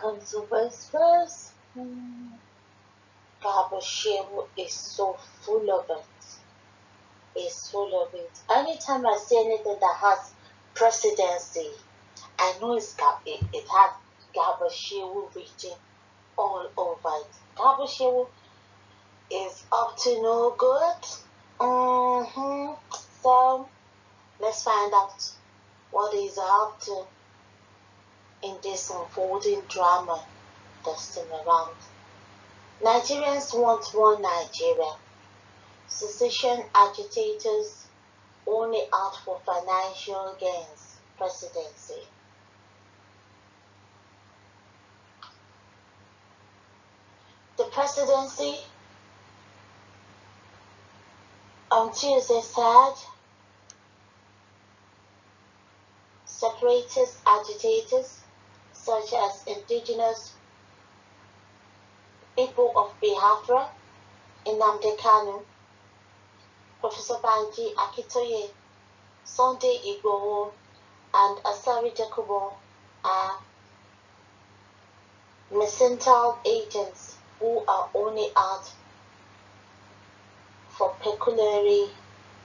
Welcome to Whispers. Gabashewu is so full of it. It's full of it. Anytime I see anything that has presidency, I know it has Gabashewu written all over it. Gabashewu is up to no good. So let's find out what he's up to in this unfolding drama this time around. Nigerians want one Nigeria. Secession agitators only out for financial gains. Presidency. The presidency on Tuesday said separatist agitators such as indigenous people of Biafra, Nnamdi Kanu, Professor Banji Akitoye, Sunday Igboho, and Asari Jacobo are mercantile agents who are only out for pecuniary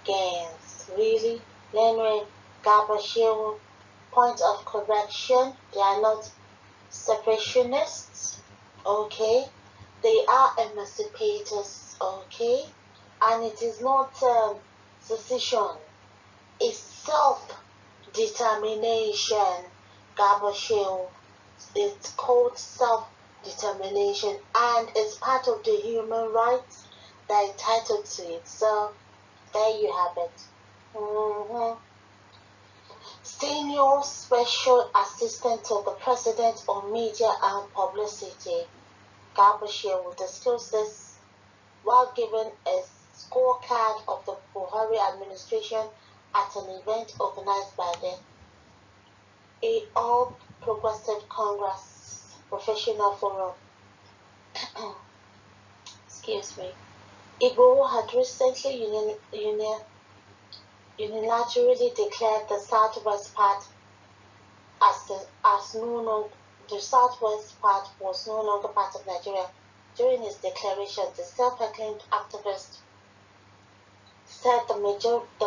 gains. Really? Lenwe Gabashewu, point of correction, they are not separationists, okay? They are emancipators, okay? And it is not secession, it's self-determination. Gabashewu, it's called self-determination, and it's part of the human rights that are entitled to it. So there you have it. Senior Special Assistant to the President on Media and Publicity, Gabashewu, discussed this while giving a scorecard of the Buhari administration at an event organized by the All Progressive Congress Professional Forum. Excuse me. Igboho had recently unilaterally declared the southwest part the southwest part was no longer part of Nigeria. During his declaration, the self-acclaimed activist said the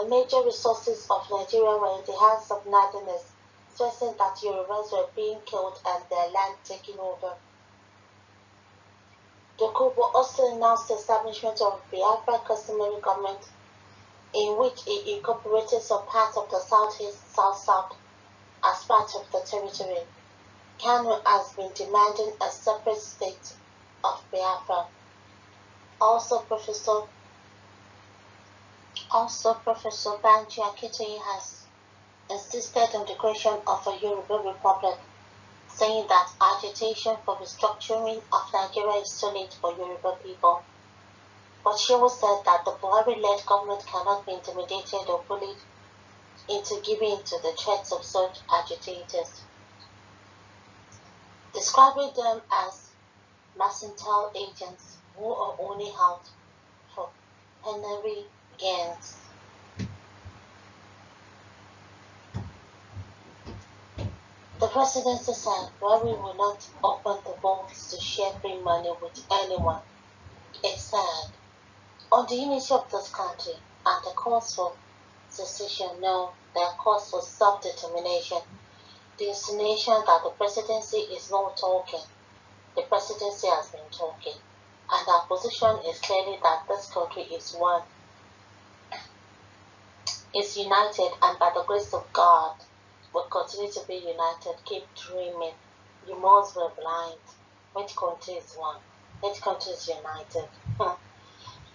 major resources of Nigeria were in the hands of Northerners, stressing that Yorubas were being killed and their land taken over. Jacobo also announced the establishment of Biafra customary government, in which it incorporated some parts of the Southeast, South-South as part of the territory. Kanu has been demanding a separate state of Biafra. Also, Professor Banji Akitoye has insisted on the creation of a Yoruba Republic, saying that agitation for restructuring of Nigeria is too late for Yoruba people. But Shehu said that the Buhari-led government cannot be intimidated or bullied into giving in to the threats of such agitators, describing them as mercantile agents who are only out for pecuniary gains. The presidency said Buhari will not open the vaults to share free money with anyone. It said, on the unity of this country and the cause for secession, no, their cause for self-determination. The insinuation that the presidency is not talking. The presidency has been talking, and our position is clearly that this country is one, is united, and by the grace of God will continue to be united. Keep dreaming. You must be blind. Which country is one? Which country is united?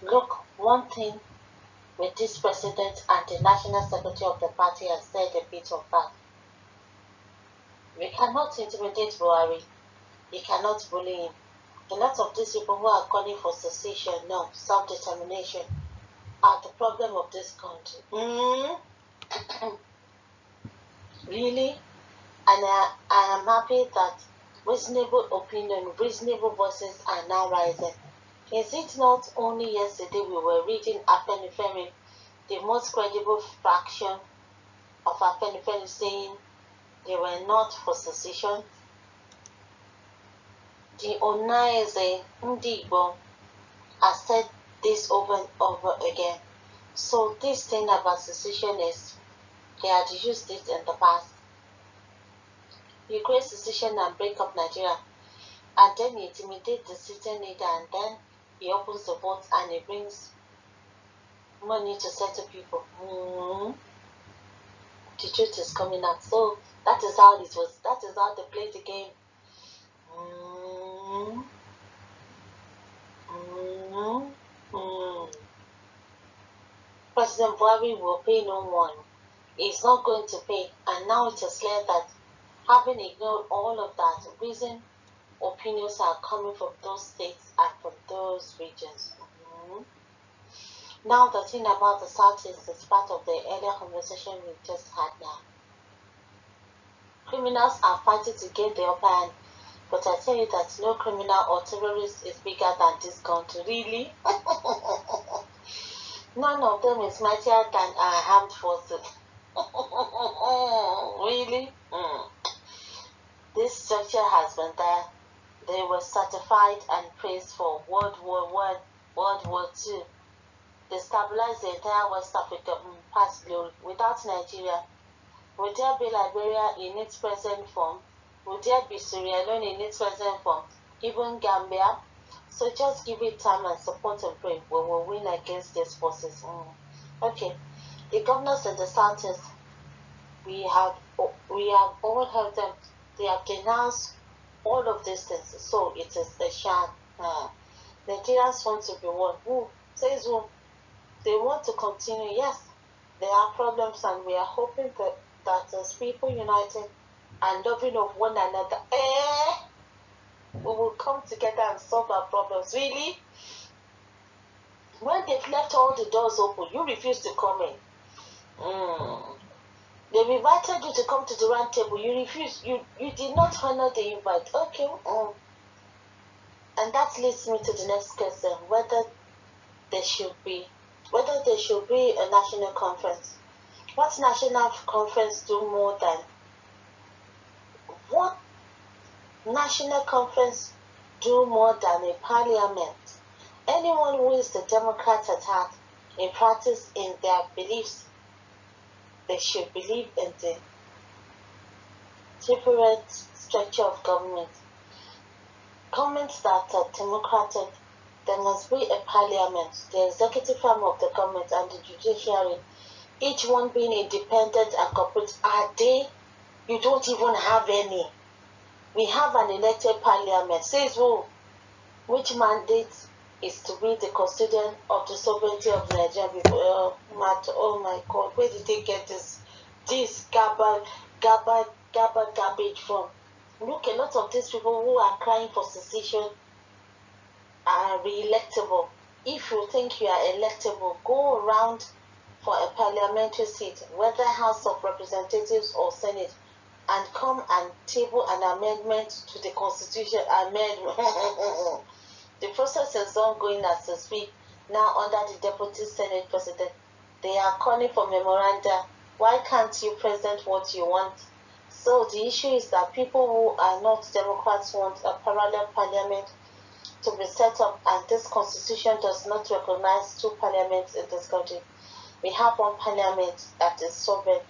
Look, one thing with this president and the national secretary of the party has said a bit of that. We cannot intimidate Buhari. You cannot bully him. A lot of these people who are calling for secession, no, self-determination, are the problem of this country. Really? And I am happy that reasonable opinion, reasonable voices are now rising. Is it not only yesterday we were reading Afenifere, the most credible faction of Afenifere, saying they were not for secession? The Onaeze Ndigbo has said this over and over again. So this thing about secession is they had used it in the past. You create secession and break up Nigeria, and then you intimidate the sitting leader, and then he opens the vote and he brings money to settle people. The truth is coming out. So that is how it was. That is how they played the game. President Buhari will pay no one. He's not going to pay, and now it is clear that having ignored all of that, reason opinions are coming from those states and from those regions. Now the thing about the Southeast is part of the earlier conversation we just had now. Criminals are fighting to get the upper hand, but I tell you that no criminal or terrorist is bigger than this country, really. None of them is mightier than our armed forces. Really? This structure has been there. They were certified and praised for World War I, World War II. They stabilized the entire West Africa past glory. Without Nigeria, would there be Liberia in its present form? Would there be Sierra Leone in its present form? Even Gambia? So just give it time and support and pray. We will win against these forces. Okay. The governors in the Southeast, we have all heard them. They have denounced all of these things. So it is a sham. Nigerians want to be one. Who says who? They want to continue. Yes, there are problems, and we are hoping that as people united and loving of one another, we will come together and solve our problems. Really? When they've left all the doors open, you refuse to come in. They've invited you to come to the round table. You refuse. You did not honor the invite. Okay. And that leads me to the next question: whether there should be a national conference. What national conference do more than what national conference do more than a parliament? Anyone who is the Democrat at heart, in practice, in their beliefs, they should believe in the separate structure of government. Governments that are democratic, there must be a parliament, the executive arm of the government, and the judiciary, each one being independent and corporate. Are they? You don't even have any. We have an elected parliament. Says who? Which mandate is to be the custodian of the sovereignty of the Nigerian people? Oh my God, where did they get this garbage from? Look, a lot of these people who are crying for secession are re-electable. If you think you are electable, go around for a parliamentary seat, whether House of Representatives or Senate, and come and table an amendment to the Constitution. The process is ongoing as we speak. Now under the Deputy Senate President, they are calling for memoranda. Why can't you present what you want? So the issue is that people who are not Democrats want a parallel parliament to be set up, and this constitution does not recognize two parliaments in this country. We have one parliament that is sovereign.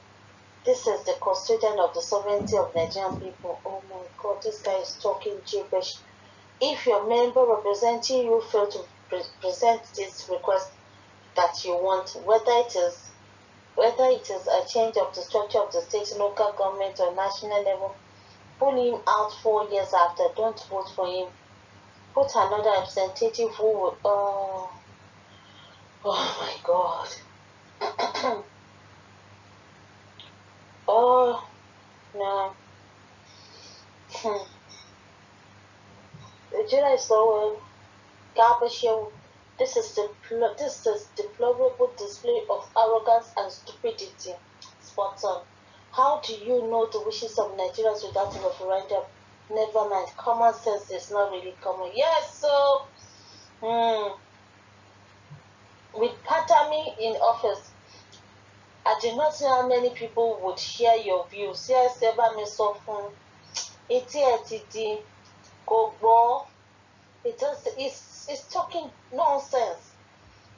This is the custodian of the sovereignty of Nigerian people. Oh my God, this guy is talking gibberish. If your member representing you fail to present this request that you want, whether it is a change of the structure of the state, local government, or national level, pull him out 4 years after. Don't vote for him. Put another representative who will. Oh my God. Oh no. Nigeria is so garbage here. This is deplorable display of arrogance and stupidity. Spot on. How do you know the wishes of Nigerians without a referendum? Never mind. Common sense is not really common. Yes, so with Patami in office, I do not know how many people would share your views. Yes, ever me so fun. Gogbo. It's talking nonsense.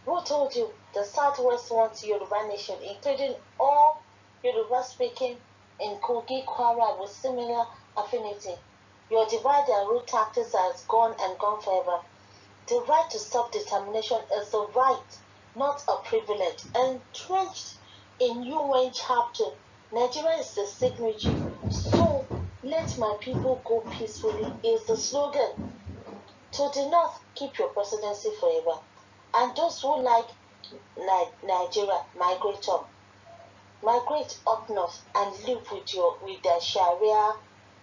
Who told you the Southwest wants Yoruba nation, including all Yoruba speaking in Kogi, Kwara with similar affinity? Your divide and rule tactics has gone and gone forever. The right to self-determination is a right, not a privilege. Entrenched in UN chapter, Nigeria is the signatory. So let my people go peacefully is the slogan. To the north, keep your presidency forever. And those who like Nigeria, migrate up north and live with their Sharia,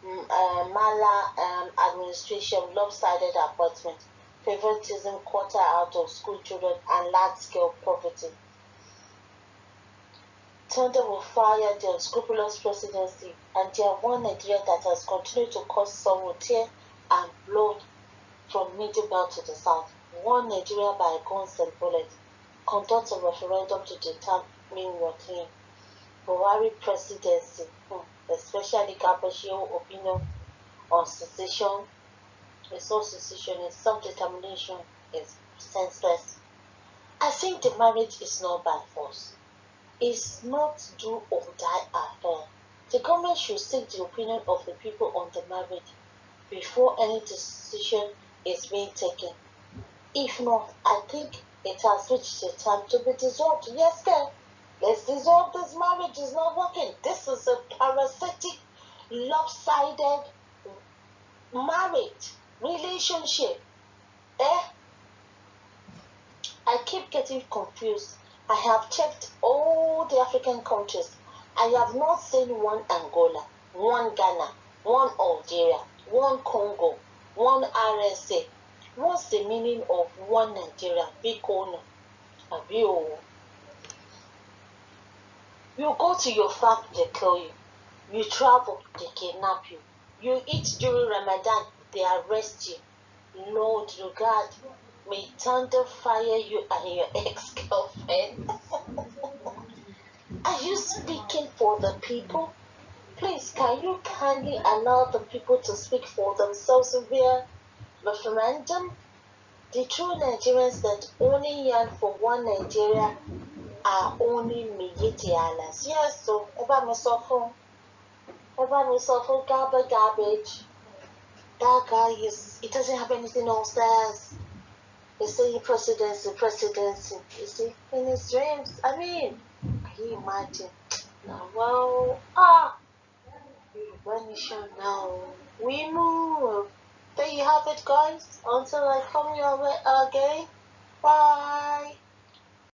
Mala administration, lopsided appointment, favoritism, quarter out of school children, and large-scale poverty. Thunder will fire the unscrupulous presidency, and their one Nigeria that has continued to cause sorrow, tear, and blood from middle belt to the south. One Nigeria by guns and bullets. Conduct a referendum to determine your claim. Buhari presidency, especially Gabashio opinion on secession, resource secession and self-determination is senseless. I think the marriage is not by force. It's not do or die affair. The government should seek the opinion of the people on the marriage before any decision is being taken. If not, I think it has reached the time to be dissolved. Yes, sir. Let's dissolve this marriage. It's not working. This is a parasitic, lopsided marriage, relationship. I keep getting confused. I have checked all the African countries. I have not seen one Angola, one Ghana, one Algeria, one Congo, one RSA. What's the meaning of one Nigeria? Big corner. You go to your farm, they kill you. You travel, they kidnap you. You eat during Ramadan, they arrest you. Lord regard, may thunder fire you and your ex-girlfriend. Are you speaking for the people? Please, can you kindly allow the people to speak for themselves via referendum? The true Nigerians that only yearn for one Nigeria are only Miyetialas. Yes, so about myself, garbage. That guy he doesn't have anything else there. He's saying presidency. You see, in his dreams. I mean, can you imagine? Now, well, nation now. We move. There you have it, guys. Until I come your way again. Bye.